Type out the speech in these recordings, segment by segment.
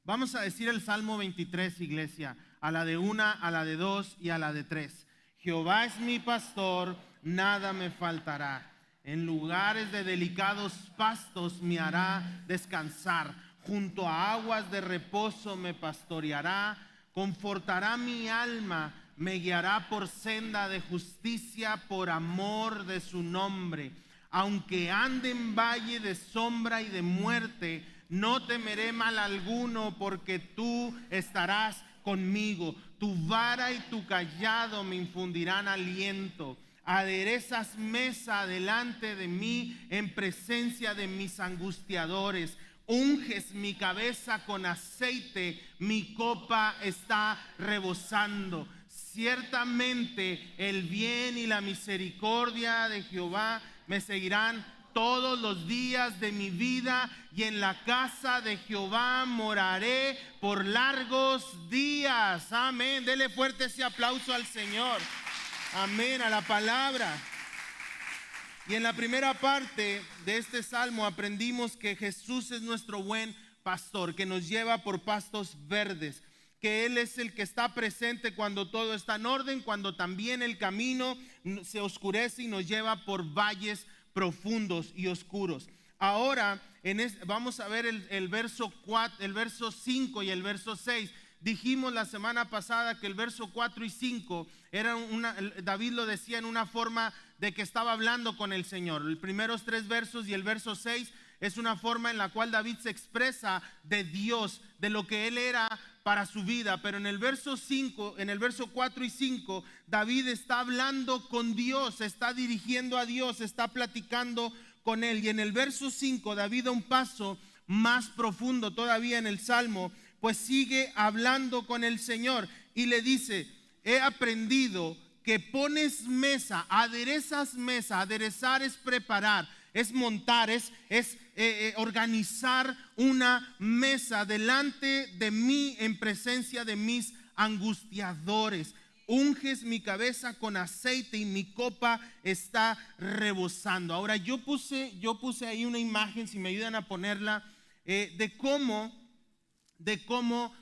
Vamos a decir el Salmo 23, iglesia, a la de 1, a la de 2 y a la de 3. Jehová es mi pastor, nada me faltará. En lugares de delicados pastos me hará descansar. Junto a aguas de reposo me pastoreará. Confortará mi alma, me guiará por senda de justicia por amor de su nombre. Aunque ande en valle de sombra y de muerte, no temeré mal alguno, porque tú estarás conmigo. Tu vara y tu cayado me infundirán aliento. Aderezas mesa delante de mí en presencia de mis angustiadores. Unges mi cabeza con aceite, mi copa está rebosando. Ciertamente el bien y la misericordia de Jehová me seguirán todos los días de mi vida, y en la casa de Jehová moraré por largos días. Amén. Dele fuerte ese aplauso al Señor. Amén, a la palabra. Y en la primera parte de este salmo aprendimos que Jesús es nuestro buen pastor, que nos lleva por pastos verdes, que Él es el que está presente cuando todo está en orden, cuando también el camino se oscurece y nos lleva por valles profundos y oscuros. Ahora vamos a ver el verso 4, el verso 5 y el verso 6. Dijimos la semana pasada que el verso 4 y 5 David lo decía en una forma de que estaba hablando con el Señor. Los primeros 3 versos y el verso 6 es una forma en la cual David se expresa de Dios, de lo que Él era para su vida. Pero en el verso 5, en el verso 4 y 5, David está hablando con Dios, se está dirigiendo a Dios, está platicando con Él. Y en el verso 5, David da un paso más profundo todavía en el Salmo, pues sigue hablando con el Señor y le dice: he aprendido que pones mesa, aderezas mesa. Aderezar es preparar, es montar, es organizar una mesa delante de mí en presencia de mis angustiadores. Unges mi cabeza con aceite y mi copa está rebosando. Ahora yo puse ahí una imagen, si me ayudan a ponerla, de cómo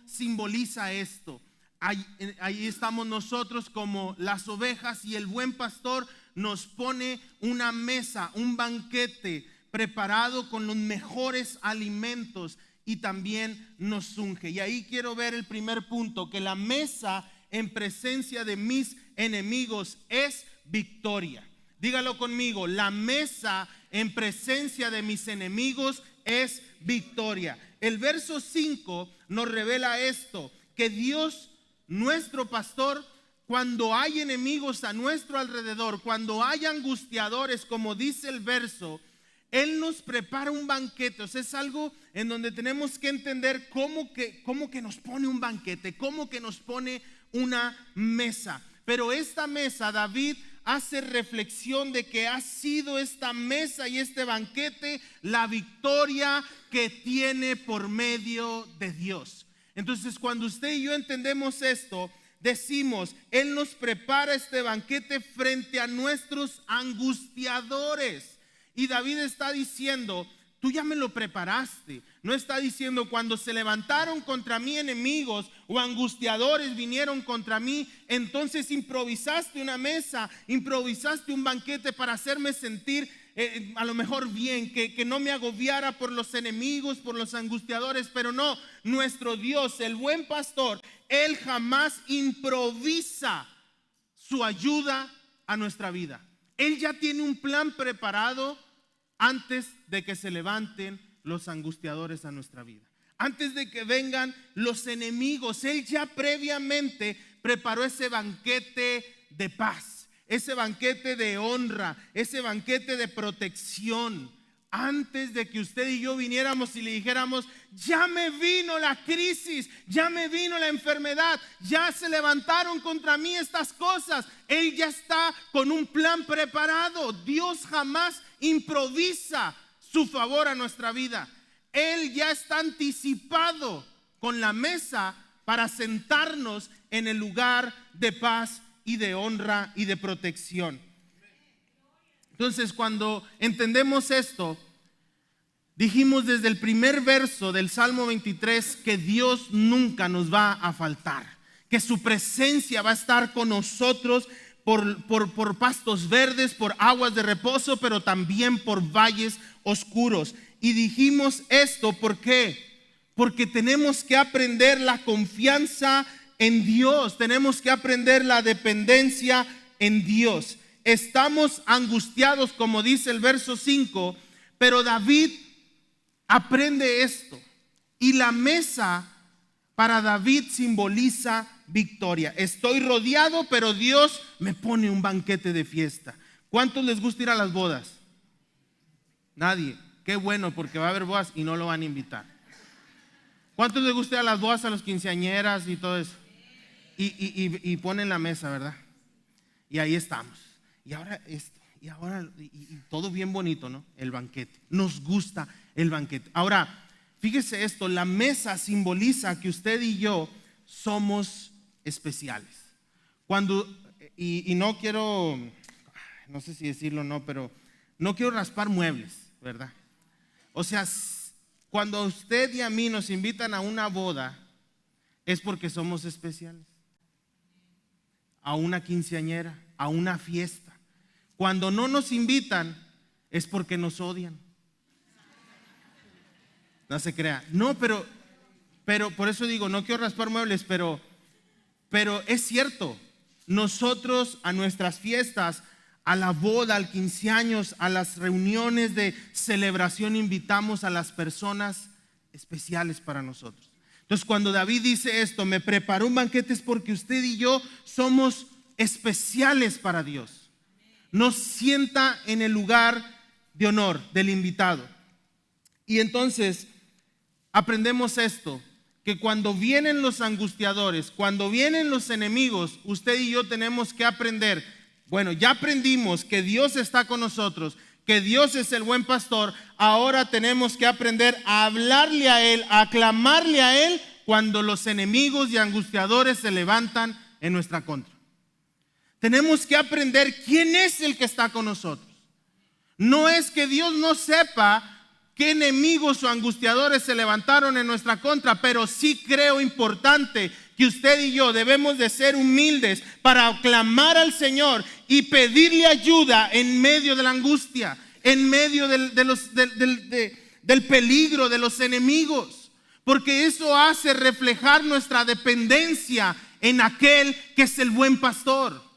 simboliza esto. Ahí estamos nosotros como las ovejas, y el buen pastor nos pone una mesa, un banquete preparado con los mejores alimentos, y también nos unge. Y ahí quiero ver el primer punto, que la mesa en presencia de mis enemigos es victoria. Dígalo conmigo: la mesa en presencia de mis enemigos es victoria. El verso 5 nos revela esto, que Dios, nuestro pastor, cuando hay enemigos a nuestro alrededor, cuando hay angustiadores, como dice el verso, Él nos prepara un banquete. O sea, es algo en donde tenemos que entender cómo que nos pone un banquete, cómo que nos pone una mesa. Pero esta mesa, David hace reflexión de que ha sido esta mesa y este banquete la victoria que tiene por medio de Dios. Entonces, cuando usted y yo entendemos esto, decimos: Él nos prepara este banquete frente a nuestros angustiadores. Y David está diciendo: tú ya me lo preparaste. No está diciendo: cuando se levantaron contra mí enemigos o angustiadores vinieron contra mí, entonces improvisaste una mesa, improvisaste un banquete para hacerme sentir a lo mejor bien, que no me agobiara por los enemigos, por los angustiadores. Pero no, nuestro Dios, el buen pastor, Él jamás improvisa su ayuda a nuestra vida. Él ya tiene un plan preparado antes de que se levanten los angustiadores a nuestra vida, antes de que vengan los enemigos. Él ya previamente preparó ese banquete de paz, ese banquete de honra, ese banquete de protección, antes de que usted y yo viniéramos y le dijéramos: ya me vino la crisis, ya me vino la enfermedad, ya se levantaron contra mí estas cosas. Él ya está con un plan preparado. Dios jamás improvisa su favor a nuestra vida. Él ya está anticipado con la mesa para sentarnos en el lugar de paz y de honra y de protección. Entonces, cuando entendemos esto, Dijimos desde el primer verso del Salmo 23 que Dios nunca nos va a faltar, que su presencia va a estar con nosotros por pastos verdes, por aguas de reposo, pero también por valles oscuros. Y dijimos esto, ¿por qué? Porque tenemos que aprender la confianza en Dios, tenemos que aprender la dependencia en Dios. Estamos angustiados, como dice el verso 5, pero David aprende esto. Y la mesa para David simboliza victoria. Estoy rodeado, pero Dios me pone un banquete de fiesta. ¿Cuántos les gusta ir a las bodas? Nadie. Qué bueno, porque va a haber bodas y no lo van a invitar. ¿Cuántos les gusta ir a las bodas, a los quinceañeras y todo eso? Y ponen la mesa, ¿verdad? Y ahí estamos. Y ahora esto. Y todo bien bonito, ¿no? El banquete. Nos gusta el banquete. Ahora, fíjese esto, la mesa simboliza que usted y yo somos especiales. Y no quiero, no sé si decirlo o no, pero no quiero raspar muebles, ¿verdad? O sea, cuando a usted y a mí nos invitan a una boda, es porque somos especiales. A una quinceañera, a una fiesta. Cuando no nos invitan, es porque nos odian. No se crea. No, pero por eso digo, no quiero raspar muebles, pero es cierto. Nosotros a nuestras fiestas, a la boda, al 15 años, a las reuniones de celebración, invitamos a las personas especiales para nosotros. Entonces, cuando David dice esto, me preparó un banquete, es porque usted y yo somos especiales para Dios. Nos sienta en el lugar de honor del invitado. Y entonces aprendemos esto, que cuando vienen los angustiadores, cuando vienen los enemigos, usted y yo tenemos que aprender. Bueno, ya aprendimos que Dios está con nosotros, que Dios es el buen pastor. Ahora tenemos que aprender a hablarle a Él, a clamarle a Él cuando los enemigos y angustiadores se levantan en nuestra contra. Tenemos que aprender quién es el que está con nosotros. No es que Dios no sepa qué enemigos o angustiadores se levantaron en nuestra contra, pero sí creo importante que usted y yo debemos de ser humildes para clamar al Señor y pedirle ayuda en medio de la angustia, en medio del peligro, de los enemigos, porque eso hace reflejar nuestra dependencia en aquel que es el buen pastor.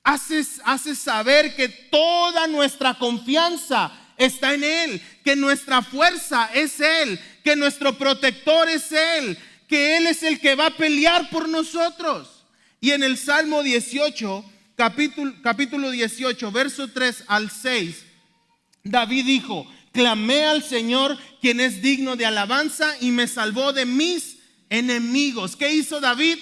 Hace saber que toda nuestra confianza está en Él, que nuestra fuerza es Él, que nuestro protector es Él, que Él es el que va a pelear por nosotros. Y en el Salmo 18, capítulo 18, verso 3 al 6, David dijo: clamé al Señor, quien es digno de alabanza, y me salvó de mis enemigos. ¿Qué hizo David?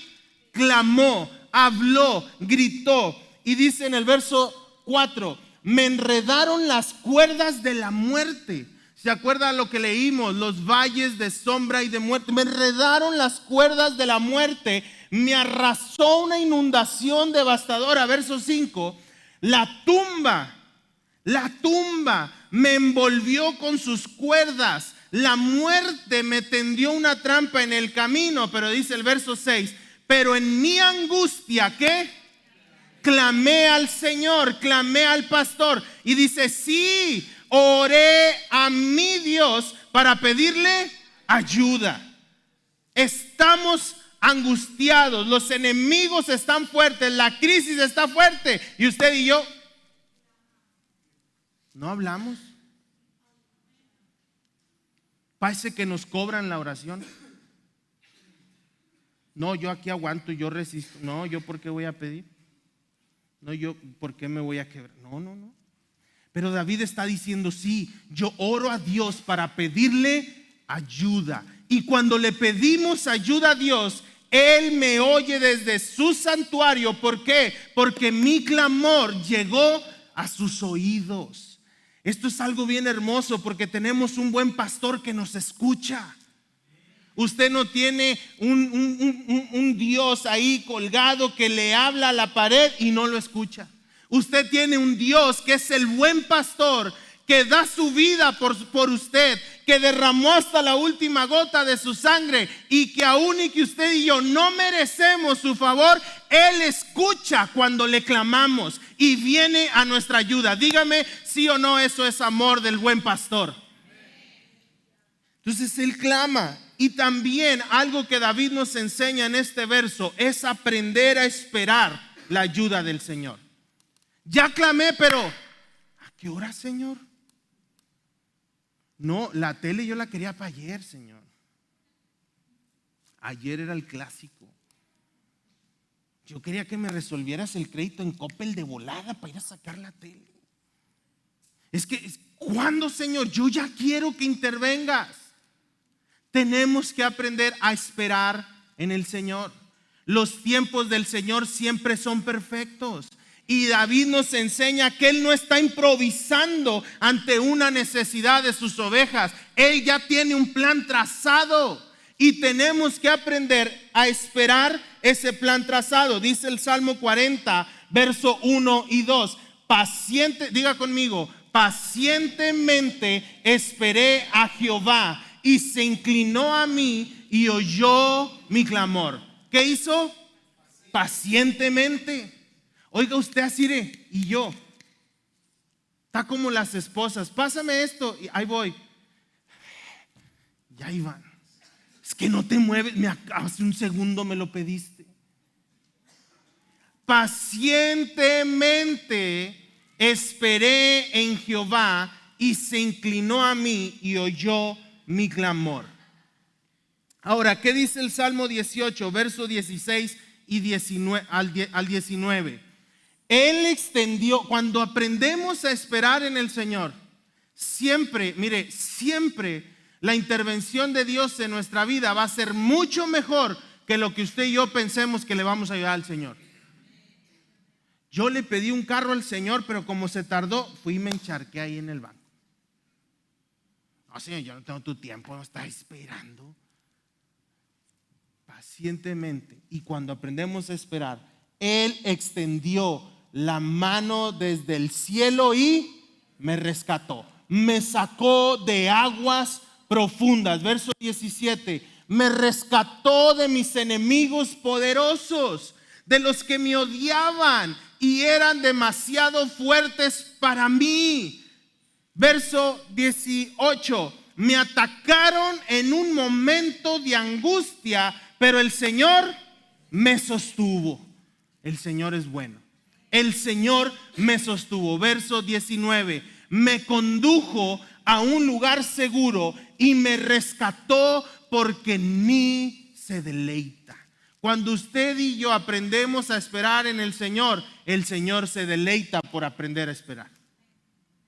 Clamó, habló, gritó. Y dice en el verso 4, me enredaron las cuerdas de la muerte. ¿Se acuerda lo que leímos? Los valles de sombra y de muerte. Me enredaron las cuerdas de la muerte. Me arrasó una inundación devastadora. Verso 5, la tumba me envolvió con sus cuerdas. La muerte me tendió una trampa en el camino. Pero dice el verso 6, pero en mi angustia, ¿qué? Clamé al Señor, clamé al pastor. Y dice, sí, oré a mi Dios para pedirle ayuda. Estamos angustiados, los enemigos están fuertes, la crisis está fuerte. Y usted y yo no hablamos. Parece que nos cobran la oración. No, yo aquí aguanto, yo resisto. No, yo ¿por qué voy a pedir? No, yo ¿por qué me voy a quebrar? No. Pero David está diciendo, sí, yo oro a Dios para pedirle ayuda. Y cuando le pedimos ayuda a Dios, Él me oye desde su santuario. ¿Por qué? Porque mi clamor llegó a sus oídos. Esto es algo bien hermoso porque tenemos un buen pastor que nos escucha. Usted no tiene un Dios ahí colgado que le habla a la pared y no lo escucha. Usted tiene un Dios que es el buen pastor, que da su vida por usted, que derramó hasta la última gota de su sangre y que aún y que usted y yo no merecemos su favor, Él escucha cuando le clamamos y viene a nuestra ayuda. Dígame sí o no, eso es amor del buen pastor. Entonces Él clama. Y también algo que David nos enseña en este verso es aprender a esperar la ayuda del Señor. Ya clamé, pero ¿a qué hora, Señor? No, la tele yo la quería para ayer, Señor. Ayer era el clásico. Yo quería que me resolvieras el crédito en Coppel de volada para ir a sacar la tele. ¿Cuándo, Señor? Yo ya quiero que intervengas. Tenemos que aprender a esperar en el Señor. Los tiempos del Señor siempre son perfectos. Y David nos enseña que Él no está improvisando ante una necesidad de sus ovejas. Él ya tiene un plan trazado y tenemos que aprender a esperar ese plan trazado. Dice el Salmo 40, verso 1 y 2. Diga conmigo, pacientemente esperé a Jehová y se inclinó a mí y oyó mi clamor. ¿Qué hizo? Pacientemente. Oiga usted así y yo. Está como las esposas. Pásame esto y ahí voy. Ya iban. Es que no te mueves. Hace un segundo me lo pediste. Pacientemente esperé en Jehová y se inclinó a mí y oyó mi clamor. Ahora, ¿qué dice el Salmo 18, verso 16 y 19 al 19? Él extendió, cuando aprendemos a esperar en el Señor, siempre la intervención de Dios en nuestra vida va a ser mucho mejor que lo que usted y yo pensemos que le vamos a ayudar al Señor. Yo le pedí un carro al Señor, pero como se tardó, fui y me encharqué ahí en el banco. No, Señor, yo no tengo tu tiempo, no estás esperando. Pacientemente, y cuando aprendemos a esperar, Él extendió la mano desde el cielo y me rescató, me sacó de aguas profundas. Verso 17, me rescató de mis enemigos poderosos, de los que me odiaban y eran demasiado fuertes para mí. Verso 18, me atacaron en un momento de angustia, pero el Señor me sostuvo. El Señor es bueno. El Señor me sostuvo. Verso 19, me condujo a un lugar seguro y me rescató porque en mí se deleita. Cuando usted y yo aprendemos a esperar en el Señor se deleita por aprender a esperar,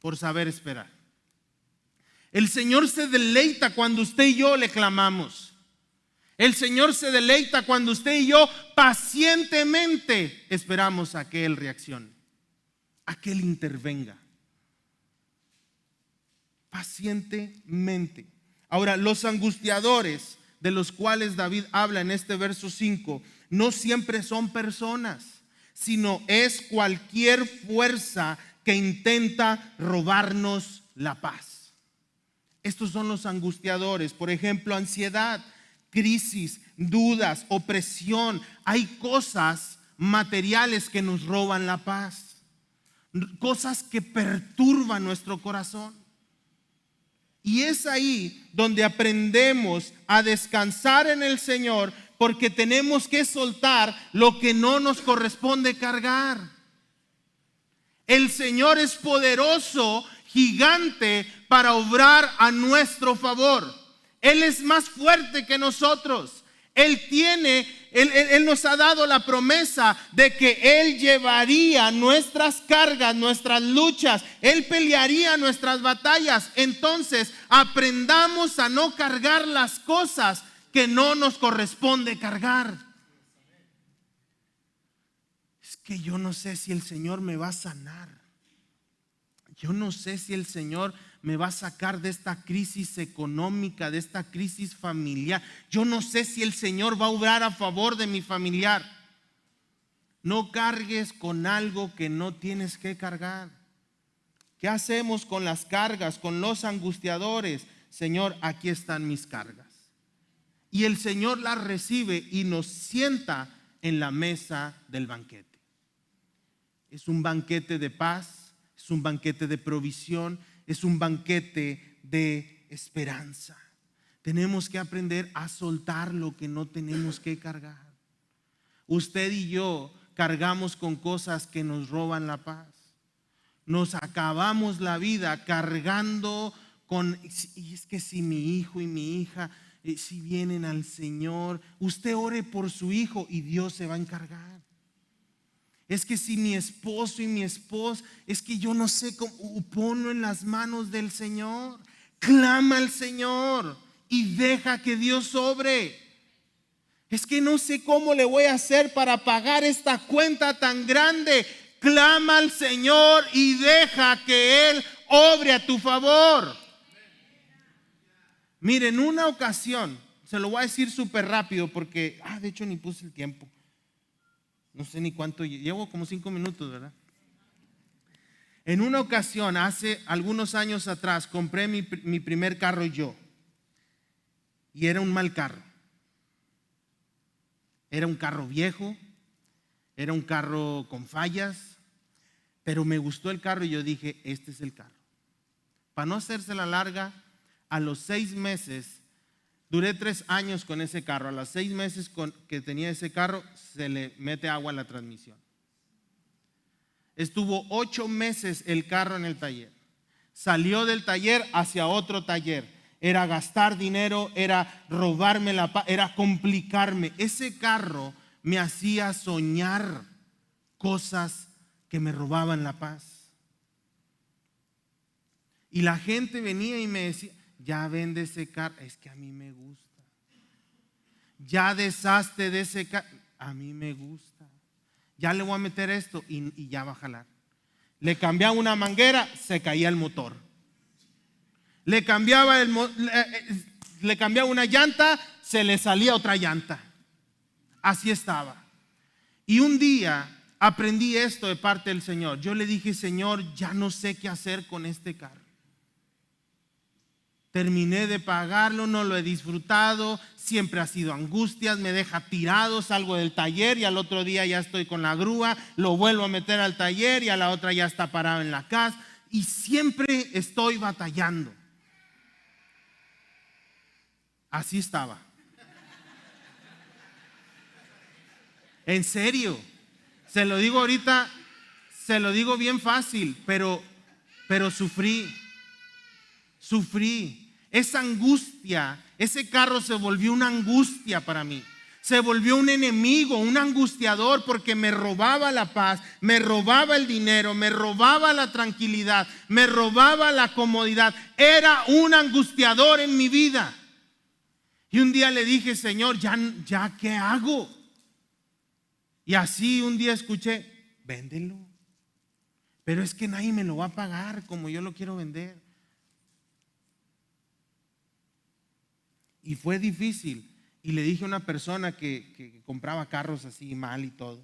por saber esperar. El Señor se deleita cuando usted y yo le clamamos. El Señor se deleita cuando usted y yo pacientemente esperamos a que Él reaccione, a que Él intervenga. Pacientemente. Ahora, los angustiadores de los cuales David habla en este verso 5 no siempre son personas, sino es cualquier fuerza que intenta robarnos la paz. Estos son los angustiadores. Por ejemplo, ansiedad, crisis, dudas, opresión. Hay cosas materiales que nos roban la paz, cosas que perturban nuestro corazón. Y es ahí donde aprendemos a descansar en el Señor, porque tenemos que soltar lo que no nos corresponde cargar. El Señor es poderoso, gigante, para obrar a nuestro favor. Él es más fuerte que nosotros. Él nos ha dado la promesa de que Él llevaría nuestras cargas, nuestras luchas. Él pelearía nuestras batallas. Entonces, aprendamos a no cargar las cosas que no nos corresponde cargar. Es que yo no sé si el Señor me va a sanar. Yo no sé si el Señor me va a sacar de esta crisis económica, de esta crisis familiar. Yo no sé si el Señor va a obrar a favor de mi familiar. No cargues con algo que no tienes que cargar. ¿Qué hacemos con las cargas, con los angustiadores? Señor, aquí están mis cargas. Y el Señor las recibe y nos sienta en la mesa del banquete. Es un banquete de paz, es un banquete de provisión, es un banquete de esperanza. Tenemos que aprender a soltar lo que no tenemos que cargar. Usted y yo cargamos con cosas que nos roban la paz. Nos acabamos la vida cargando con, y es que si mi hijo y mi hija, si vienen al Señor, usted ore por su hijo y Dios se va a encargar. Es que si mi esposo y mi esposa, es que yo no sé cómo, ponlo en las manos del Señor. Clama al Señor y deja que Dios obre. Es que no sé cómo le voy a hacer para pagar esta cuenta tan grande. Clama al Señor y deja que Él obre a tu favor. Miren, en una ocasión, se lo voy a decir súper rápido porque, de hecho ni puse el tiempo. No sé ni cuánto, llevo como 5 minutos, ¿verdad? En una ocasión, hace algunos años atrás, compré mi primer carro yo. Y era un mal carro. Era un carro viejo, era un carro con fallas, pero me gustó el carro y yo dije, este es el carro. Para no hacerse la larga, a los 6 meses, duré 3 años con ese carro. A los 6 meses que tenía ese carro, se le mete agua a la transmisión. Estuvo 8 meses el carro en el taller. Salió del taller hacia otro taller. Era gastar dinero, era robarme la paz, era complicarme. Ese carro me hacía soñar cosas que me robaban la paz. Y la gente venía y me decía, ya vende ese carro, es que a mí me gusta. Ya deshazte de ese carro, a mí me gusta. Ya le voy a meter esto y ya va a jalar. Le cambiaba una manguera, se caía el motor. Le cambiaba una llanta, se le salía otra llanta. Así estaba. Y un día aprendí esto de parte del Señor. Yo le dije, Señor, ya no sé qué hacer con este carro. Terminé de pagarlo, no lo he disfrutado, siempre ha sido angustias, me deja tirado, salgo del taller y al otro día ya estoy con la grúa, lo vuelvo a meter al taller y a la otra ya está parado en la casa y siempre estoy batallando. Así estaba. En serio, se lo digo ahorita, se lo digo bien fácil, pero sufrí. Esa angustia, ese carro se volvió una angustia para mí. Se volvió un enemigo, un angustiador, porque me robaba la paz, me robaba el dinero, me robaba la tranquilidad, me robaba la comodidad. Era un angustiador en mi vida. Y un día le dije, Señor, ya ¿qué hago? Y así un día escuché, véndelo. Pero es que nadie me lo va a pagar como yo lo quiero vender. Y fue difícil. Y le dije a una persona que compraba carros así mal y todo.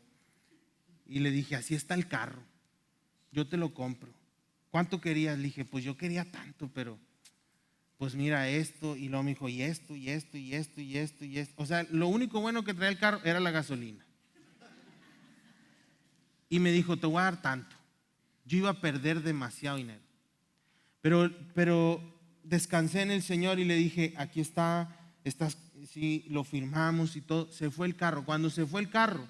Y le dije, así está el carro. Yo te lo compro. ¿Cuánto querías? Le dije, pues yo quería tanto, pero pues mira esto. Y luego me dijo, y esto, y esto, y esto, y esto, y esto. O sea, lo único bueno que traía el carro era la gasolina. Y me dijo, te voy a dar tanto. Yo iba a perder demasiado dinero. Pero descansé en el Señor y le dije, aquí está, sí, lo firmamos y todo. Se fue el carro. Cuando se fue el carro,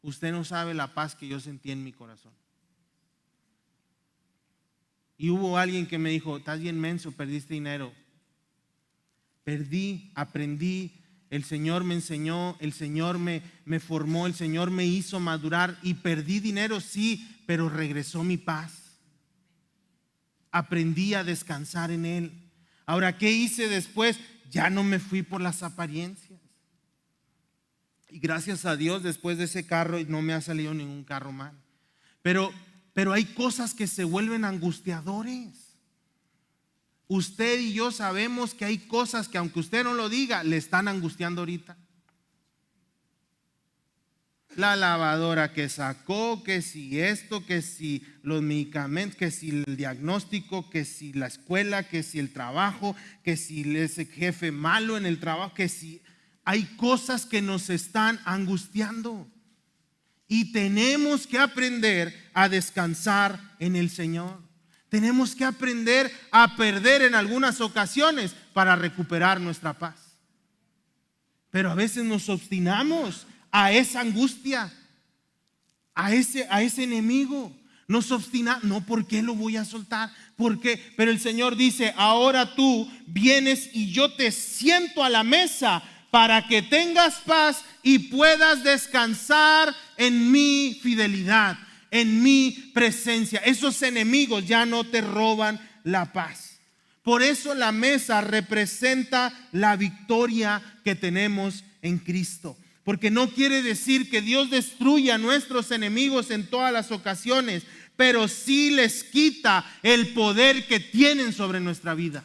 usted no sabe la paz que yo sentí en mi corazón. Y hubo alguien que me dijo, estás bien menso, perdiste dinero. Perdí, aprendí, el Señor me enseñó, el Señor me formó, el Señor me hizo madurar y perdí dinero, sí, pero regresó mi paz. Aprendí a descansar en Él. Ahora, ¿qué hice después? Ya no me fui por las apariencias. Y gracias a Dios, después de ese carro no me ha salido ningún carro mal. Pero hay cosas que se vuelven angustiadores. Usted y yo sabemos que hay cosas que aunque usted no lo diga, le están angustiando ahorita. la lavadora que sacó, que si esto, que si los medicamentos, que si el diagnóstico, que si la escuela, que si el trabajo, que si ese jefe malo en el trabajo, que si hay cosas que nos están angustiando. Y tenemos que aprender a descansar en el Señor. Tenemos que aprender a perder en algunas ocasiones para recuperar nuestra paz. Pero a veces nos obstinamos a esa angustia, a ese enemigo. Nos obstinamos, no, ¿por qué lo voy a soltar? ¿Por qué? Pero el Señor dice, ahora tú vienes y yo te siento a la mesa para que tengas paz y puedas descansar en mi fidelidad, en mi presencia. Esos enemigos ya no te roban la paz. Por eso la mesa representa la victoria que tenemos en Cristo. Porque no quiere decir que Dios destruya a nuestros enemigos en todas las ocasiones, pero sí les quita el poder que tienen sobre nuestra vida.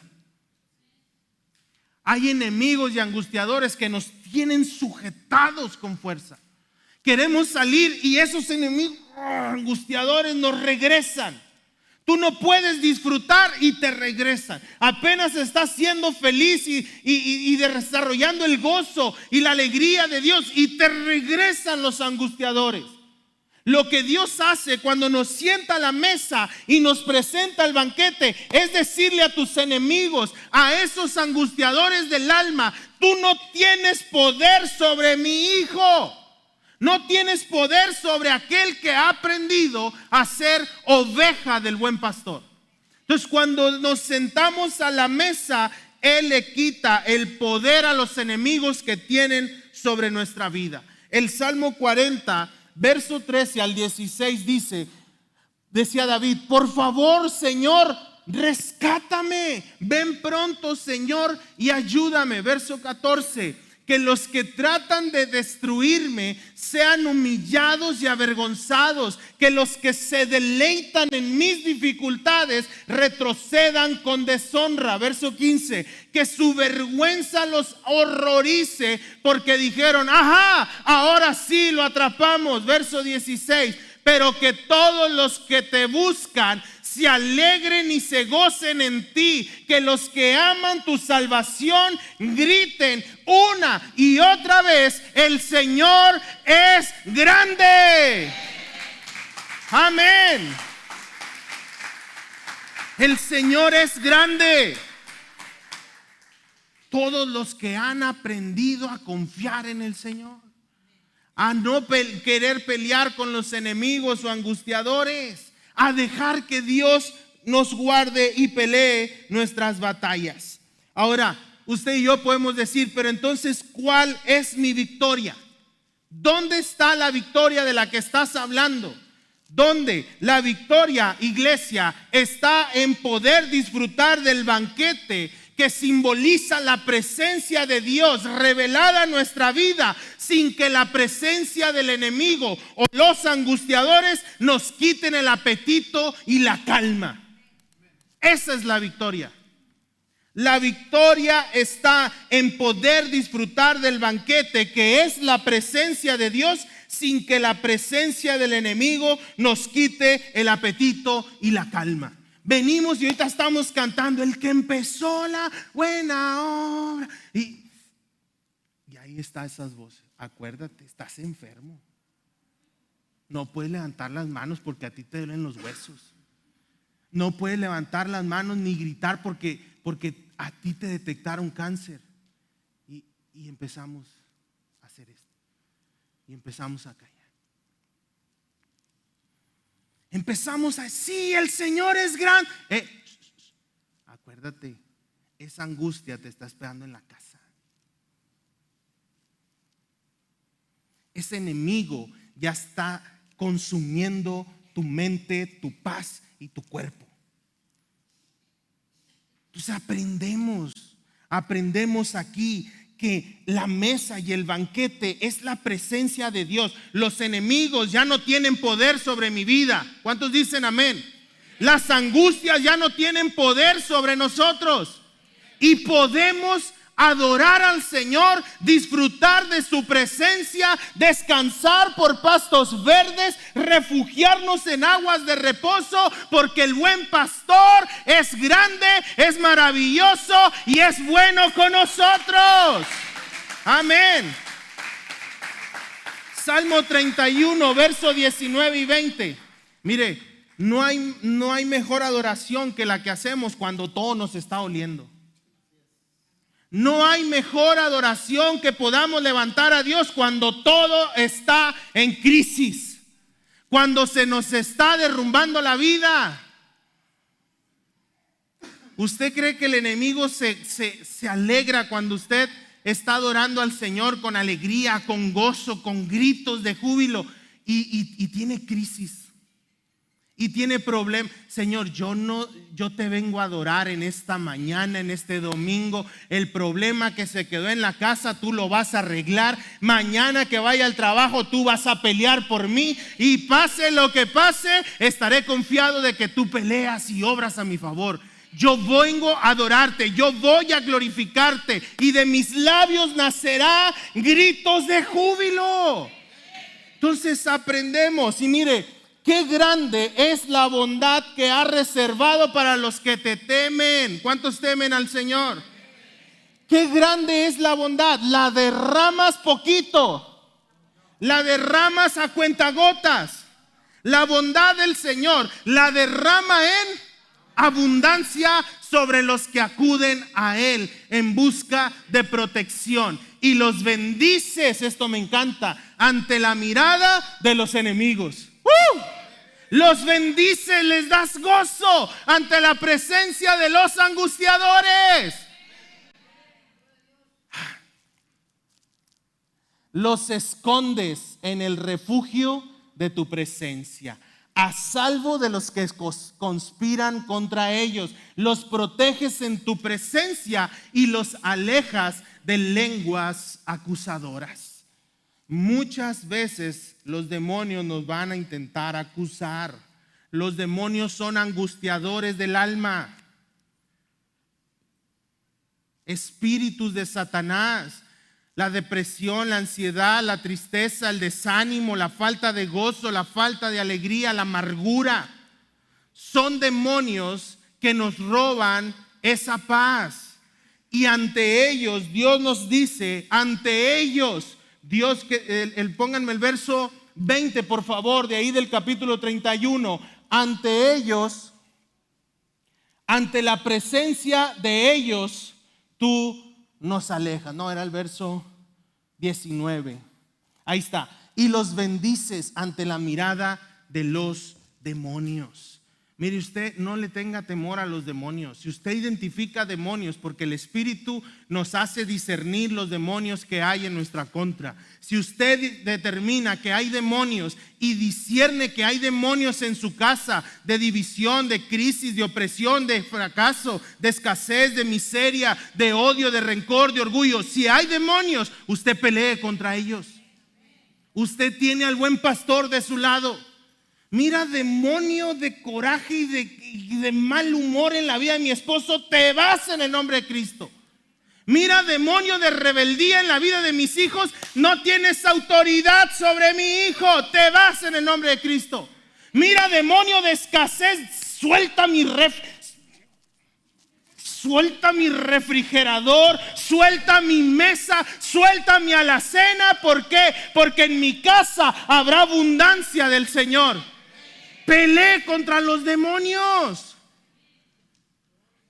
Hay enemigos y angustiadores que nos tienen sujetados con fuerza. Queremos salir y esos enemigos angustiadores nos regresan. Tú no puedes disfrutar y te regresan. Apenas estás siendo feliz y desarrollando el gozo y la alegría de Dios y te regresan los angustiadores. Lo que Dios hace cuando nos sienta a la mesa y nos presenta el banquete es decirle a tus enemigos, a esos angustiadores del alma, tú no tienes poder sobre mi hijo. No tienes poder sobre aquel que ha aprendido a ser oveja del buen pastor. Entonces, cuando nos sentamos a la mesa, Él le quita el poder a los enemigos que tienen sobre nuestra vida. El Salmo 40, verso 13 al 16 decía David, por favor, Señor, rescátame. Ven pronto, Señor, y ayúdame. Verso 14. Que los que tratan de destruirme sean humillados y avergonzados. Que los que se deleitan en mis dificultades retrocedan con deshonra. Verso 15. Que su vergüenza los horrorice porque dijeron, ajá, ahora sí lo atrapamos. Verso 16. Pero que todos los que te buscan se alegren y se gocen en ti, que los que aman tu salvación griten una y otra vez, el Señor es grande. Amén. El Señor es grande. Todos los que han aprendido a confiar en el Señor, a no querer pelear con los enemigos o angustiadores, a dejar que Dios nos guarde y pelee nuestras batallas. Ahora, usted y yo podemos decir, pero entonces, ¿cuál es mi victoria? ¿Dónde está la victoria de la que estás hablando? ¿Dónde? La victoria, iglesia, está en poder disfrutar del banquete que simboliza la presencia de Dios revelada en nuestra vida, sin que la presencia del enemigo o los angustiadores nos quiten el apetito y la calma. Esa es la victoria. La victoria está en poder disfrutar del banquete que es la presencia de Dios, sin que la presencia del enemigo nos quite el apetito y la calma. Venimos y ahorita estamos cantando el que empezó la buena obra. Y ahí están esas voces. Acuérdate, estás enfermo. No puedes levantar las manos porque a ti te duelen los huesos. No puedes levantar las manos ni gritar porque a ti te detectaron cáncer. Y empezamos a hacer esto. Y empezamos a callar. Empezamos a decir, el Señor es grande. Acuérdate, esa angustia te está esperando en la casa. Ese enemigo ya está consumiendo tu mente, tu paz y tu cuerpo. Entonces aprendemos aquí que la mesa y el banquete es la presencia de Dios. Los enemigos ya no tienen poder sobre mi vida. ¿Cuántos dicen amén? Las angustias ya no tienen poder sobre nosotros. Y podemos adorar al Señor, disfrutar de su presencia, descansar por pastos verdes, refugiarnos en aguas de reposo, porque el buen pastor es grande, es maravilloso y es bueno con nosotros. Amén. Salmo 31, verso 19 y 20. Mire, no hay mejor adoración que la que hacemos cuando todo nos está oliendo. No hay mejor adoración que podamos levantar a Dios cuando todo está en crisis, cuando se nos está derrumbando la vida. ¿Usted cree que el enemigo se alegra cuando usted está adorando al Señor con alegría, con gozo, con gritos de júbilo y tiene crisis? Y tiene problemas. Señor, yo te vengo a adorar en esta mañana, en este domingo. El problema que se quedó en la casa, tú lo vas a arreglar. Mañana que vaya al trabajo, tú vas a pelear por mí. Y pase lo que pase, estaré confiado de que tú peleas y obras a mi favor. Yo vengo a adorarte, yo voy a glorificarte. Y de mis labios nacerá gritos de júbilo. Entonces aprendemos. Y mire, qué grande es la bondad que ha reservado para los que te temen. ¿Cuántos temen al Señor? Qué grande es la bondad. La derramas poquito, la derramas a cuentagotas. La bondad del Señor la derrama en abundancia sobre los que acuden a Él en busca de protección. Y los bendices, esto me encanta, ante la mirada de los enemigos. Los bendices, les das gozo ante la presencia de los angustiadores. Los escondes en el refugio de tu presencia, a salvo de los que conspiran contra ellos. Los proteges en tu presencia y los alejas de lenguas acusadoras. Muchas veces los demonios nos van a intentar acusar. Los demonios son angustiadores del alma, espíritus de Satanás. La depresión, la ansiedad, la tristeza, el desánimo, la falta de gozo, la falta de alegría, la amargura, son demonios que nos roban esa paz. Y ante ellos, Dios nos dice, ante ellos, Dios, pónganme el verso 20 por favor, de ahí del capítulo 31. Ante ellos, ante la presencia de ellos, tú nos alejas. No, era el verso 19. Ahí está. Y los bendices ante la mirada de los demonios. Mire, usted no le tenga temor a los demonios. Si usted identifica demonios, porque el Espíritu nos hace discernir los demonios que hay en nuestra contra. Si usted determina que hay demonios y discierne que hay demonios en su casa, de división, de crisis, de opresión, de fracaso, de escasez, de miseria, de odio, de rencor, de orgullo, si hay demonios, usted pelee contra ellos. Usted tiene al buen pastor de su lado. Mira, demonio de coraje y de mal humor en la vida de mi esposo, te vas en el nombre de Cristo. Mira, demonio de rebeldía en la vida de mis hijos, no tienes autoridad sobre mi hijo, te vas en el nombre de Cristo. Mira, demonio de escasez, suelta mi refrigerador, suelta mi mesa, suelta mi alacena. ¿Por qué? Porque en mi casa habrá abundancia del Señor. Pelee contra los demonios.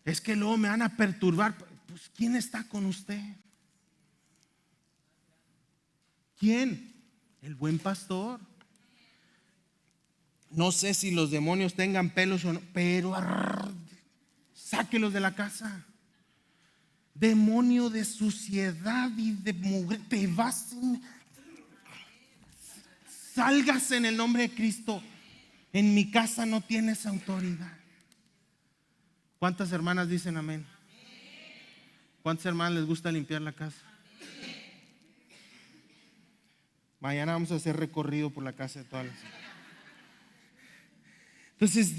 Es que luego me van a perturbar. Pues, ¿quién está con usted? ¿Quién? El buen pastor. No sé si los demonios tengan pelos o no, pero sáquelos de la casa. Demonio de suciedad y de mugre, te vas. Salgas en el nombre de Cristo. En mi casa no tienes autoridad. ¿Cuántas hermanas dicen amén? ¿Cuántas hermanas les gusta limpiar la casa? Mañana vamos a hacer recorrido por la casa de todas las. Entonces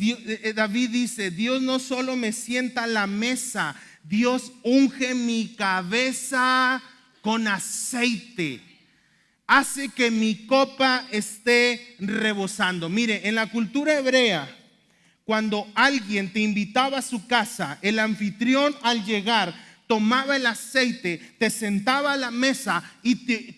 David dice, Dios no solo me sienta a la mesa Dios unge mi cabeza con aceite. Hace que mi copa esté rebosando. Mire, en la cultura hebrea, cuando alguien te invitaba a su casa, el anfitrión al llegar tomaba el aceite, te sentaba a la mesa y te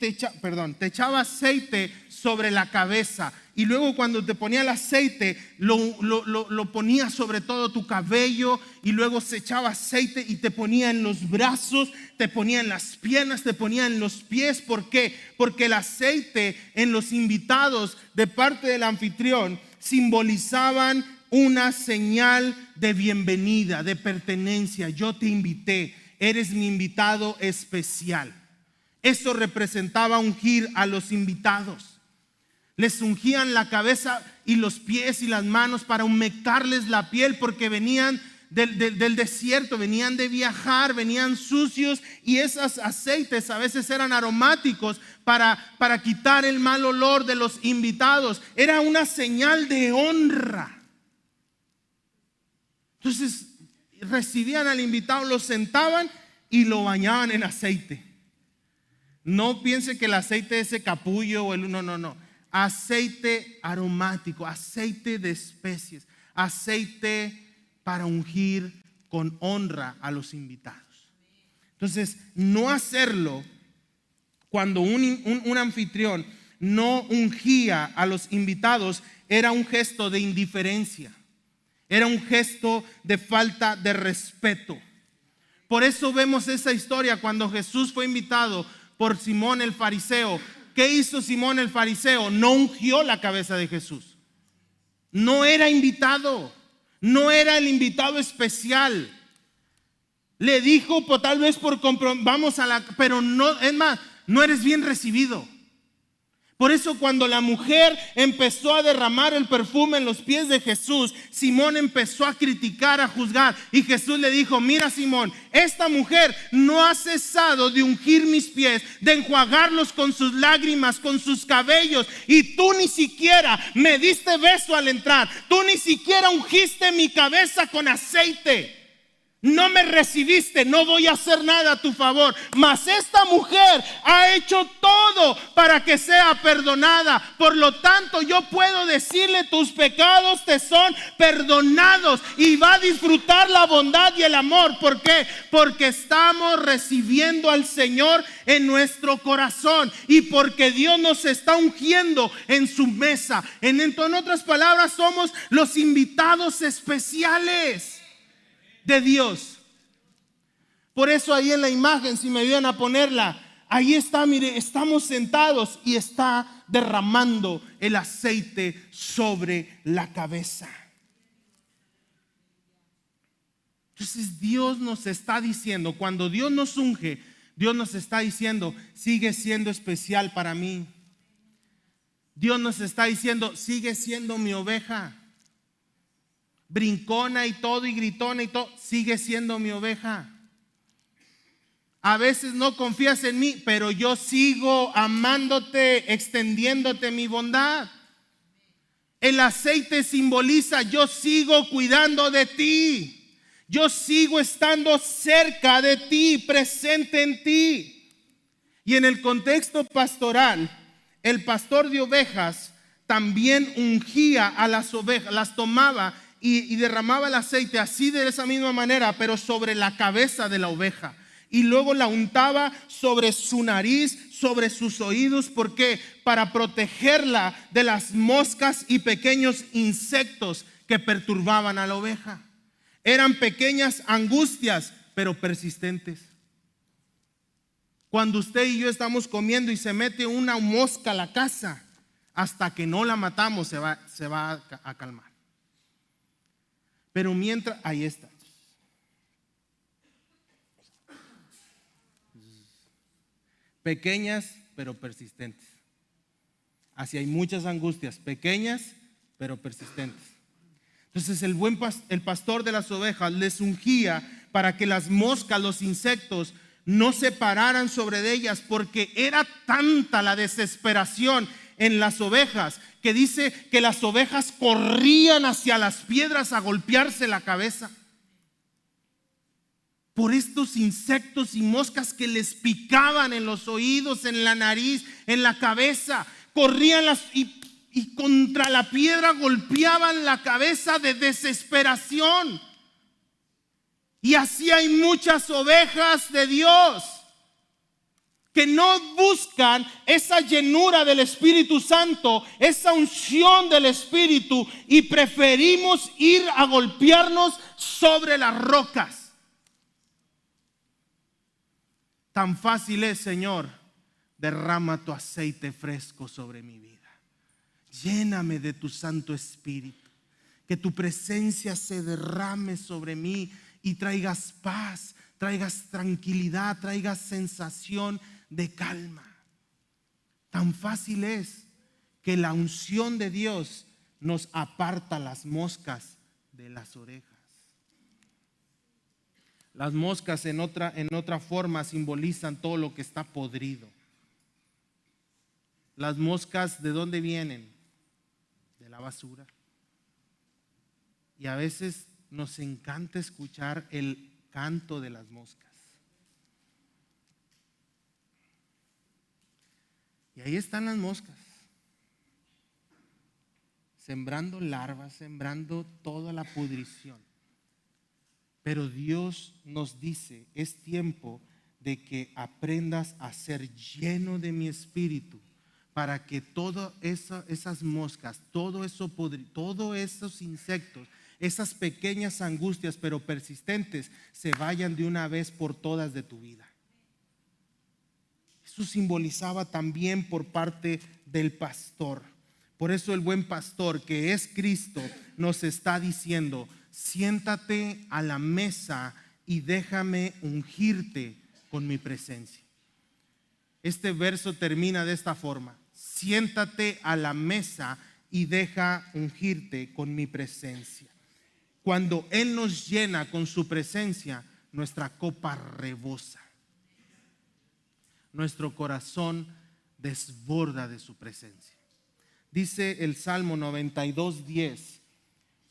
echaba aceite sobre la cabeza. Y luego cuando te ponía el aceite, lo ponía sobre todo tu cabello, y luego se echaba aceite y te ponía en los brazos, te ponía en las piernas, te ponía en los pies. ¿Por qué? Porque el aceite en los invitados de parte del anfitrión simbolizaban una señal de bienvenida, de pertenencia. Yo te invité, eres mi invitado especial. Eso representaba ungir a los invitados. Les ungían la cabeza y los pies y las manos para humectarles la piel, porque venían del desierto, venían de viajar, venían sucios, y esos aceites a veces eran aromáticos para quitar el mal olor de los invitados. Era una señal de honra. Entonces recibían al invitado, lo sentaban y lo bañaban en aceite. No piense que el aceite es ese capullo no. Aceite aromático, aceite de especies, aceite para ungir con honra a los invitados. Entonces, no hacerlo cuando un anfitrión no ungía a los invitados era un gesto de indiferencia, era un gesto de falta de respeto. Por eso vemos esa historia cuando Jesús fue invitado por Simón el fariseo. ¿Qué hizo Simón el fariseo? No ungió la cabeza de Jesús. No era invitado, no era el invitado especial. Le dijo, pues, tal vez por compromiso, pero no, es más, no eres bien recibido. Por eso cuando la mujer empezó a derramar el perfume en los pies de Jesús, Simón empezó a criticar, a juzgar, y Jesús le dijo: mira, Simón, esta mujer no ha cesado de ungir mis pies, de enjuagarlos con sus lágrimas, con sus cabellos, y tú ni siquiera me diste beso al entrar, tú ni siquiera ungiste mi cabeza con aceite. No me recibiste, no voy a hacer nada a tu favor. Mas esta mujer ha hecho todo para que sea perdonada. Por lo tanto, yo puedo decirle: tus pecados te son perdonados, y va a disfrutar la bondad y el amor. ¿Por qué? Porque estamos recibiendo al Señor en nuestro corazón, y porque Dios nos está ungiendo en su mesa. En otras palabras, somos los invitados especiales de Dios. Por eso ahí en la imagen, si me ayudan a ponerla, ahí está, mire, estamos sentados y está derramando el aceite sobre la cabeza. Entonces Dios nos está diciendo, cuando Dios nos unge, Dios nos está diciendo: sigue siendo especial para mí. Dios nos está diciendo: sigue siendo mi oveja. Brincona y todo, y gritona y todo, sigue siendo mi oveja. A veces no confías en mí, pero yo sigo amándote, extendiéndote mi bondad. El aceite simboliza: yo sigo cuidando de ti, yo sigo estando cerca de ti, presente en ti. Y en el contexto pastoral, el pastor de ovejas también ungía a las ovejas, las tomaba y derramaba el aceite así, de esa misma manera, pero sobre la cabeza de la oveja, y luego la untaba sobre su nariz, sobre sus oídos. ¿Por qué? Para protegerla de las moscas y pequeños insectos que perturbaban a la oveja. Eran pequeñas angustias, pero persistentes. Cuando usted y yo estamos comiendo y se mete una mosca a la casa, hasta que no la matamos se va a calmar. Pero mientras, ahí está. Pequeñas pero persistentes. Así hay muchas angustias, pequeñas pero persistentes. Entonces el pastor de las ovejas les ungía para que las moscas, los insectos, no se pararan sobre ellas, porque era tanta la desesperación en las ovejas, que dice que las ovejas corrían hacia las piedras a golpearse la cabeza. por estos insectos y moscas que les picaban en los oídos, en la nariz, en la cabeza. Corrían y contra la piedra golpeaban la cabeza de desesperación. Y así hay muchas ovejas de Dios que no buscan esa llenura del Espíritu Santo, esa unción del Espíritu, y preferimos ir a golpearnos sobre las rocas. Tan fácil es, Señor, derrama tu aceite fresco sobre mi vida. Lléname de tu Santo Espíritu. Que tu presencia se derrame sobre mí y traigas paz, traigas tranquilidad, traigas sensación de calma. Tan fácil es que la unción de Dios nos aparta las moscas de las orejas. Las moscas en otra forma simbolizan todo lo que está podrido. Las moscas, ¿de dónde vienen? De la basura. Y a veces nos encanta escuchar el canto de las moscas. Y ahí están las moscas, sembrando larvas, sembrando toda la pudrición. Pero Dios nos dice, es tiempo de que aprendas a ser lleno de mi espíritu, para que todas esas moscas, todos esos insectos, esas pequeñas angustias pero persistentes, se vayan de una vez por todas de tu vida. Eso simbolizaba también por parte del pastor. Por eso el buen pastor, que es Cristo, nos está diciendo: siéntate a la mesa y déjame ungirte con mi presencia. Este verso termina de esta forma: siéntate a la mesa y deja ungirte con mi presencia. Cuando Él nos llena con su presencia, nuestra copa rebosa. Nuestro corazón desborda de su presencia. Dice el Salmo 92:10: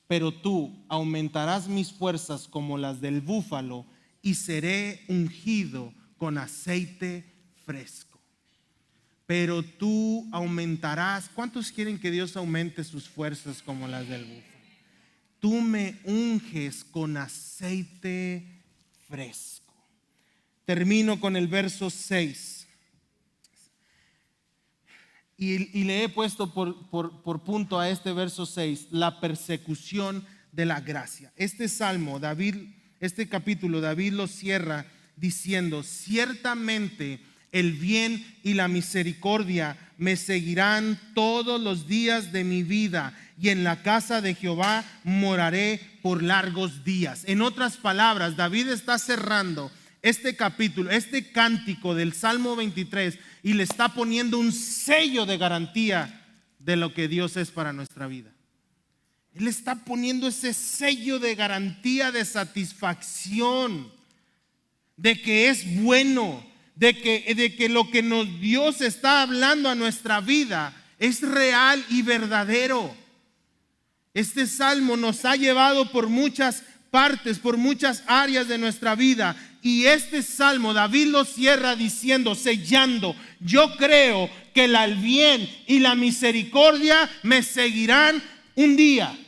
pero tú aumentarás mis fuerzas como las del búfalo, y seré ungido con aceite fresco. Pero tú aumentarás. ¿Cuántos quieren que Dios aumente sus fuerzas como las del búfalo? Tú me unges con aceite fresco. Termino con el verso 6. Y le he puesto por punto a este verso 6, la persecución de la gracia. Este salmo, este capítulo, David lo cierra diciendo: ciertamente el bien y la misericordia me seguirán todos los días de mi vida, y en la casa de Jehová moraré por largos días. En otras palabras, David está cerrando este capítulo, este cántico del Salmo 23, y le está poniendo un sello de garantía de lo que Dios es para nuestra vida. Él está poniendo ese sello de garantía, de satisfacción, de que es bueno, de que lo que Dios está hablando a nuestra vida es real y verdadero. Este salmo nos ha llevado por muchas partes, por muchas áreas de nuestra vida, y este salmo David lo cierra diciendo, sellando: yo creo que el bien y la misericordia me seguirán un día,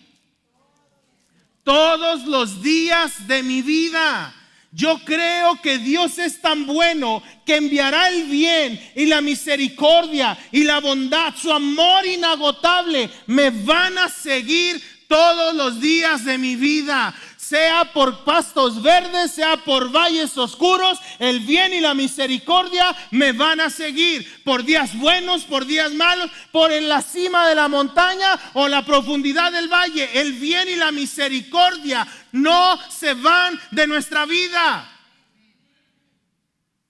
todos los días de mi vida. Yo creo que Dios es tan bueno que enviará el bien y la misericordia y la bondad, su amor inagotable, me van a seguir todos los días de mi vida. Sea por pastos verdes, sea por valles oscuros, el bien y la misericordia me van a seguir. Por días buenos, por días malos, por en la cima de la montaña o la profundidad del valle, el bien y la misericordia no se van de nuestra vida.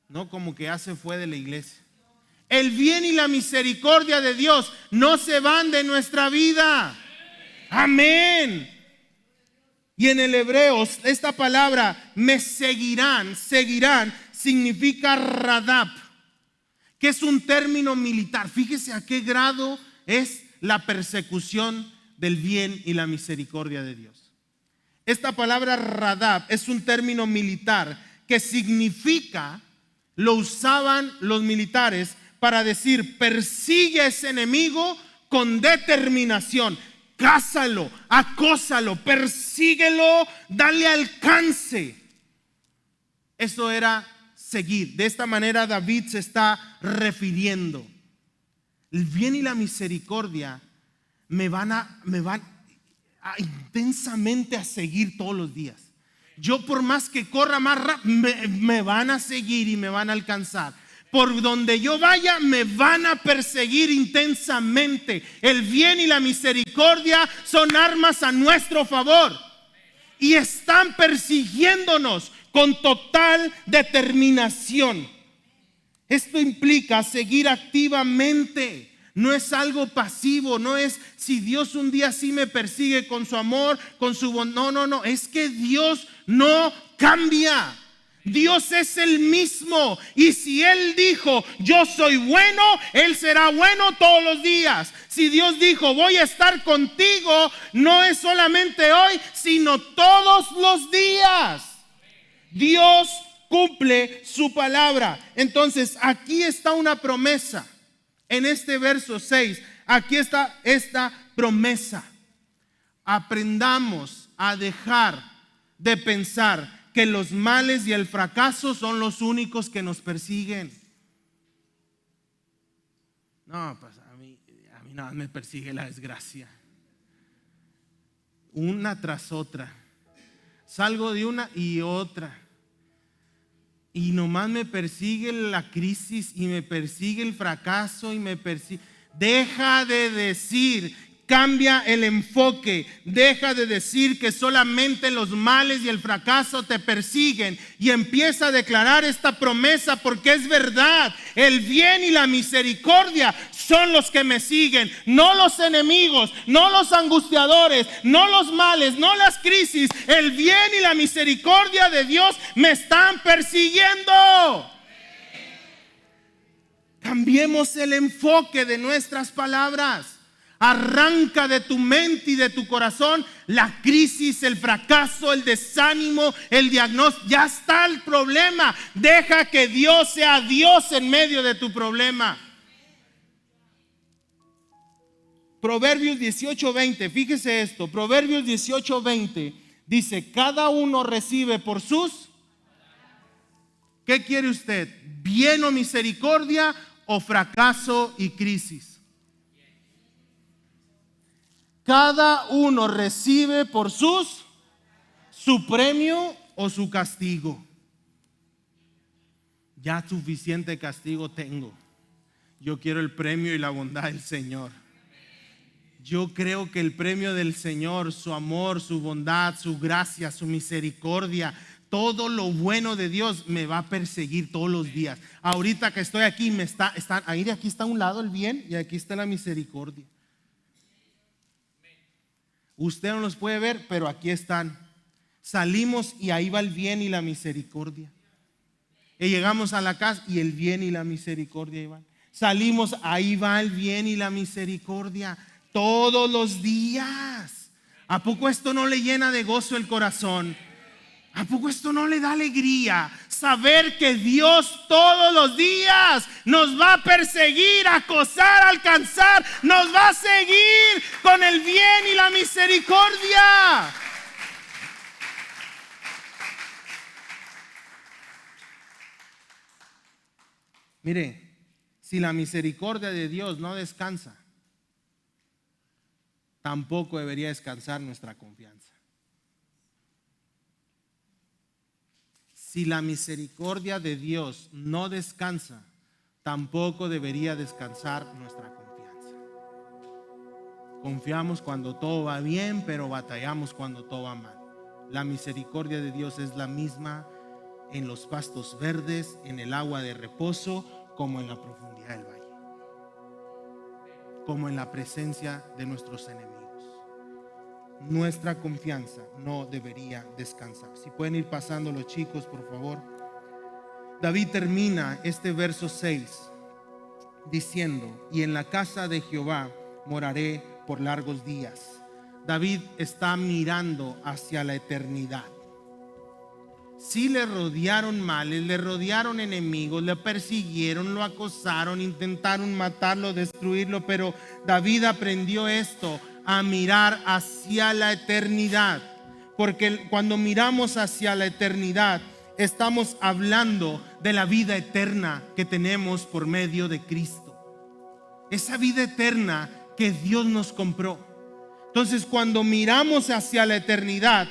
No como que ya se fue de la iglesia. El bien y la misericordia de Dios no se van de nuestra vida. Amén. Y en el hebreo, esta palabra me seguirán significa radab, que es un término militar. Fíjese a qué grado es la persecución del bien y la misericordia de Dios. Esta palabra radab es un término militar que significa, lo usaban los militares para decir: persigue a ese enemigo con determinación, cázalo, acósalo, persíguelo, dale alcance. Eso era seguir. De esta manera David se está refiriendo: el bien y la misericordia me van a intensamente a seguir todos los días. Yo, por más que corra más rápido, me van a seguir y me van a alcanzar. Por donde yo vaya, me van a perseguir intensamente. El bien y la misericordia son armas a nuestro favor y están persiguiéndonos con total determinación. Esto implica seguir activamente. No es algo pasivo, no es si Dios un día sí me persigue con su amor, con su bondad. No, es que Dios no cambia. Dios es el mismo, y si Él dijo yo soy bueno, Él será bueno todos los días. Si Dios dijo voy a estar contigo, no es solamente hoy, sino todos los días. Dios cumple su palabra. Entonces aquí está una promesa. En este verso 6, aquí está esta promesa. Aprendamos a dejar de pensar que los males y el fracaso son los únicos que nos persiguen. No, pues a mí nada me persigue la desgracia. Una tras otra. Salgo de una y otra. Y nomás me persigue la crisis y me persigue el fracaso y me persigue. Deja de decir, cambia el enfoque. Deja de decir que solamente los males y el fracaso te persiguen y empieza a declarar esta promesa, porque es verdad. El bien y la misericordia son los que me siguen, no los enemigos, no los angustiadores, no los males, no las crisis. El bien y la misericordia de Dios me están persiguiendo. Cambiemos el enfoque de nuestras palabras. Arranca de tu mente y de tu corazón la crisis, el fracaso, el desánimo, el diagnóstico. Ya está el problema. Deja que Dios sea Dios en medio de tu problema. Proverbios 18:20, fíjese esto. Proverbios 18:20 dice: cada uno recibe por sus... ¿Qué quiere usted? ¿Bien o misericordia o fracaso y crisis? Cada uno recibe por su premio o su castigo. Ya suficiente castigo tengo. Yo quiero el premio y la bondad del Señor. Yo creo que el premio del Señor, su amor, su bondad, su gracia, su misericordia, todo lo bueno de Dios me va a perseguir todos los días. Ahorita que estoy aquí, ahí aquí está a un lado el bien y aquí está la misericordia. Usted no los puede ver, pero aquí están. Salimos y ahí va el bien y la misericordia. Y llegamos a la casa y el bien y la misericordia ahí van. Salimos, ahí va el bien y la misericordia todos los días. ¿A poco esto no le llena de gozo el corazón? ¿A poco esto no le da alegría? Saber que Dios todos los días nos va a perseguir, acosar, alcanzar, nos va a seguir con el bien y la misericordia. Mire, si la misericordia de Dios no descansa, tampoco debería descansar nuestra confianza. Si la misericordia de Dios no descansa, tampoco debería descansar nuestra confianza. Confiamos cuando todo va bien, pero batallamos cuando todo va mal. La misericordia de Dios es la misma en los pastos verdes, en el agua de reposo, como en la profundidad del valle, como en la presencia de nuestros enemigos. Nuestra confianza no debería descansar. Si pueden ir pasando los chicos, por favor. David termina este verso 6 diciendo: y en la casa de Jehová moraré por largos días. David está mirando hacia la eternidad. sí le rodearon males, le rodearon enemigos, le persiguieron, lo acosaron, intentaron matarlo, destruirlo, pero David aprendió esto, a mirar hacia la eternidad, porque cuando miramos hacia la eternidad, estamos hablando de la vida eterna que tenemos por medio de Cristo. Esa vida eterna que Dios nos compró. Entonces, cuando miramos hacia la eternidad,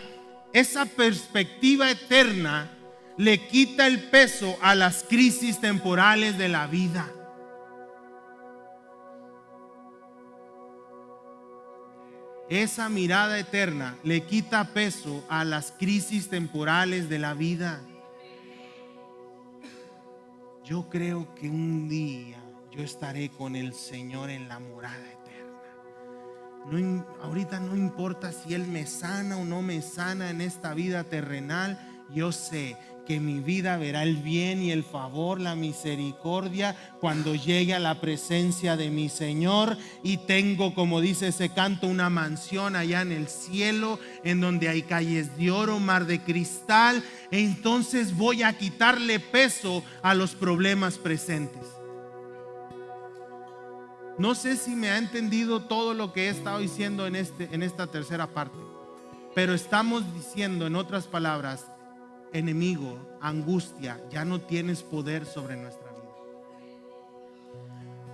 esa perspectiva eterna le quita el peso a las crisis temporales de la vida. Esa mirada eterna le quita peso a las crisis temporales de la vida. Yo creo que un día yo estaré con el Señor en la morada eterna. Ahorita no importa si Él me sana o no me sana en esta vida terrenal. Yo sé que mi vida verá el bien y el favor, la misericordia cuando llegue a la presencia de mi Señor. Y tengo, como dice ese canto, una mansión allá en el cielo, en donde hay calles de oro, mar de cristal. Entonces voy a quitarle peso a los problemas presentes. No sé si me ha entendido todo lo que he estado diciendo en esta tercera parte, pero estamos diciendo, en otras palabras, enemigo, angustia, ya no tienes poder sobre nuestra vida.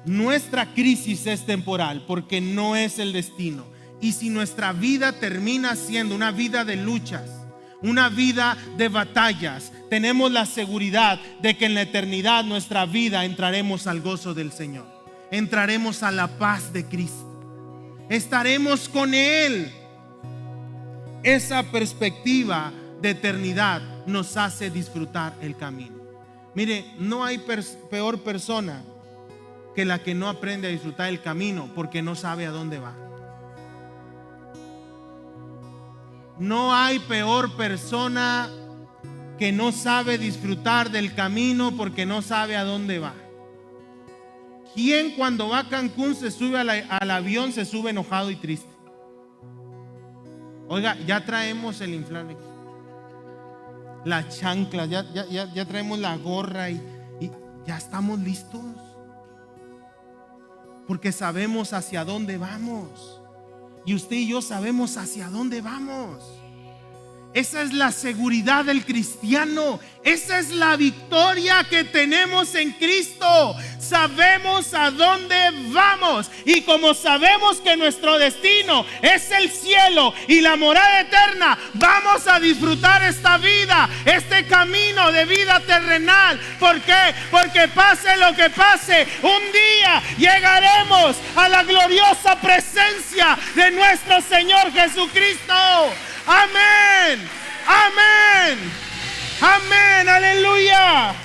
Nuestra crisis es temporal porque no es el destino. Y si nuestra vida termina siendo una vida de luchas, una vida de batallas, tenemos la seguridad de que en la eternidad nuestra vida entraremos al gozo del Señor. Entraremos a la paz de Cristo. Estaremos con Él. Esa perspectiva de eternidad nos hace disfrutar el camino. Mire, no hay peor persona que la que no aprende a disfrutar el camino porque no sabe a dónde va. No hay peor persona que no sabe disfrutar del camino porque no sabe a dónde va. ¿Quién cuando va a Cancún se sube al avión, se sube enojado y triste? Oiga, ya traemos el inflable aquí, las chanclas, ya traemos la gorra y ya estamos listos, porque sabemos hacia dónde vamos. Y usted y yo sabemos hacia dónde vamos. Esa es la seguridad del cristiano. Esa es la victoria que tenemos en Cristo. Sabemos a dónde vamos. Y como sabemos que nuestro destino es el cielo y la morada eterna, vamos a disfrutar esta vida, este camino de vida terrenal. ¿Por qué? Porque pase lo que pase, un día llegaremos a la gloriosa presencia de nuestro Señor Jesucristo. Amén, amén, amén, aleluya.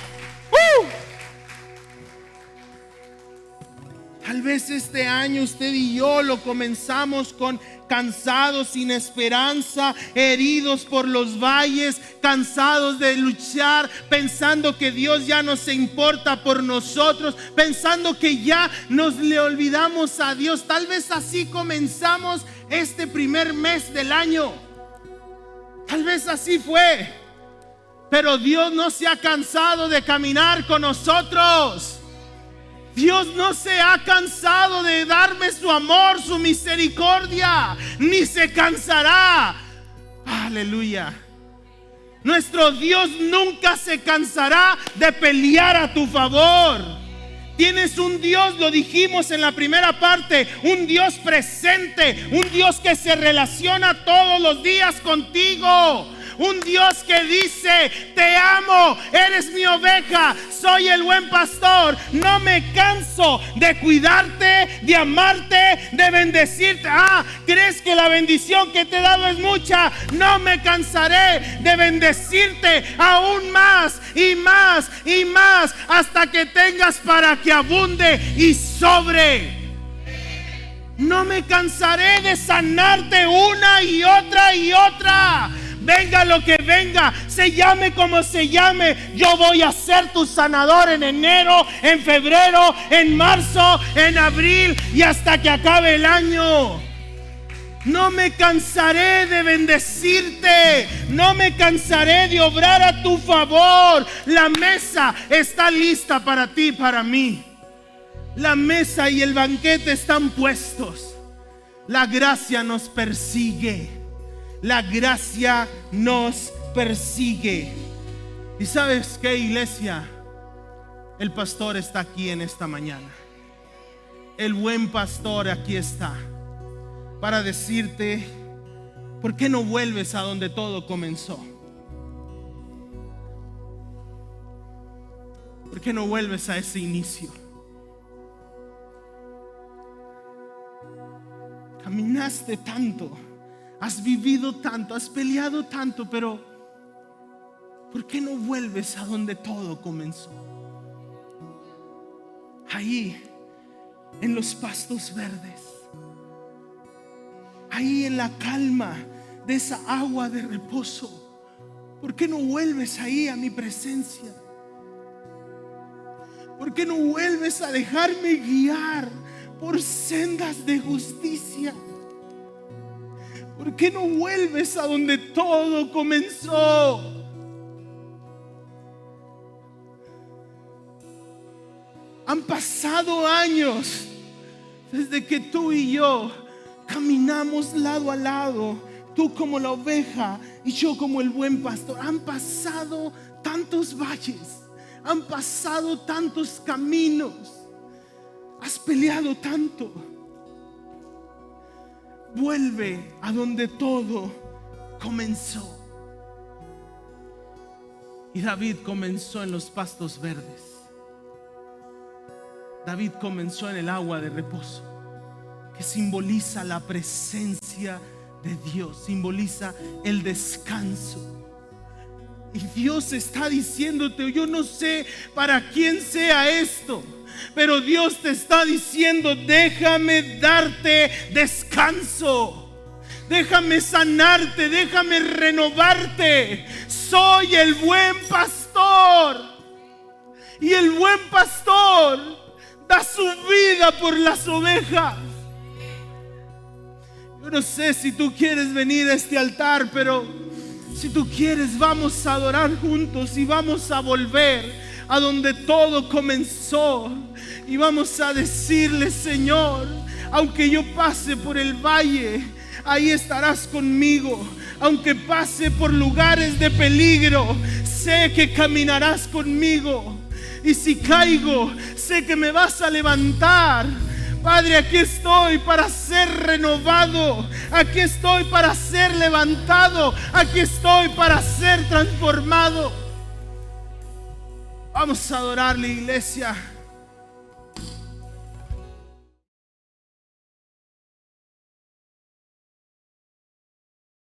Tal vez este año usted y yo lo comenzamos con cansados, sin esperanza, heridos por los valles, cansados de luchar, pensando que Dios ya no se importa por nosotros, pensando que ya nos le olvidamos a Dios. Tal vez así comenzamos este primer mes del año. Tal vez así fue, pero Dios no se ha cansado de caminar con nosotros. Dios no se ha cansado de darme su amor, su misericordia, ni se cansará. Aleluya. Nuestro Dios nunca se cansará de pelear a tu favor. Tienes un Dios, lo dijimos en la primera parte, un Dios presente, un Dios que se relaciona todos los días contigo. Un Dios que dice: te amo, eres mi oveja, soy el buen pastor. No me canso de cuidarte, de amarte, de bendecirte. ¿Crees que la bendición que te he dado es mucha? No me cansaré de bendecirte aún más y más y más, hasta que tengas para que abunde y sobre. No me cansaré de sanarte una y otra y otra. Venga lo que venga, se llame como se llame, yo voy a ser tu sanador en enero, en febrero, en marzo, en abril y hasta que acabe el año. No me cansaré de bendecirte. No me cansaré de obrar a tu favor. La mesa está lista para ti y para mí. La mesa y el banquete están puestos. La gracia nos persigue. La gracia nos persigue. ¿Y sabes qué, iglesia? El pastor está aquí en esta mañana. El buen pastor aquí está para decirte: ¿por qué no vuelves a donde todo comenzó? ¿Por qué no vuelves a ese inicio? Caminaste tanto, has vivido tanto, has peleado tanto, pero ¿por qué no vuelves a donde todo comenzó? Ahí, en los pastos verdes, ahí en la calma de esa agua de reposo. ¿Por qué no vuelves ahí a mi presencia? ¿Por qué no vuelves a dejarme guiar por sendas de justicia? ¿Por qué no vuelves a donde todo comenzó? Han pasado años desde que tú y yo caminamos lado a lado, tú como la oveja y yo como el buen pastor. Han pasado tantos valles, han pasado tantos caminos, has peleado tanto. Vuelve a donde todo comenzó. Y David comenzó en los pastos verdes. David comenzó en el agua de reposo, que simboliza la presencia de Dios, simboliza el descanso. Y Dios está diciéndote: yo no sé para quién sea esto, pero Dios te está diciendo: déjame darte descanso, déjame sanarte, déjame renovarte. Soy el buen pastor, y el buen pastor da su vida por las ovejas. Yo no sé si tú quieres venir a este altar, pero si tú quieres, vamos a adorar juntos y vamos a volver a donde todo comenzó. Y vamos a decirle: Señor, aunque yo pase por el valle, ahí estarás conmigo. Aunque pase por lugares de peligro, sé que caminarás conmigo. Y si caigo, sé que me vas a levantar. Padre, aquí estoy para ser renovado. Aquí estoy para ser levantado. Aquí estoy para ser transformado. Vamos a adorarle, iglesia.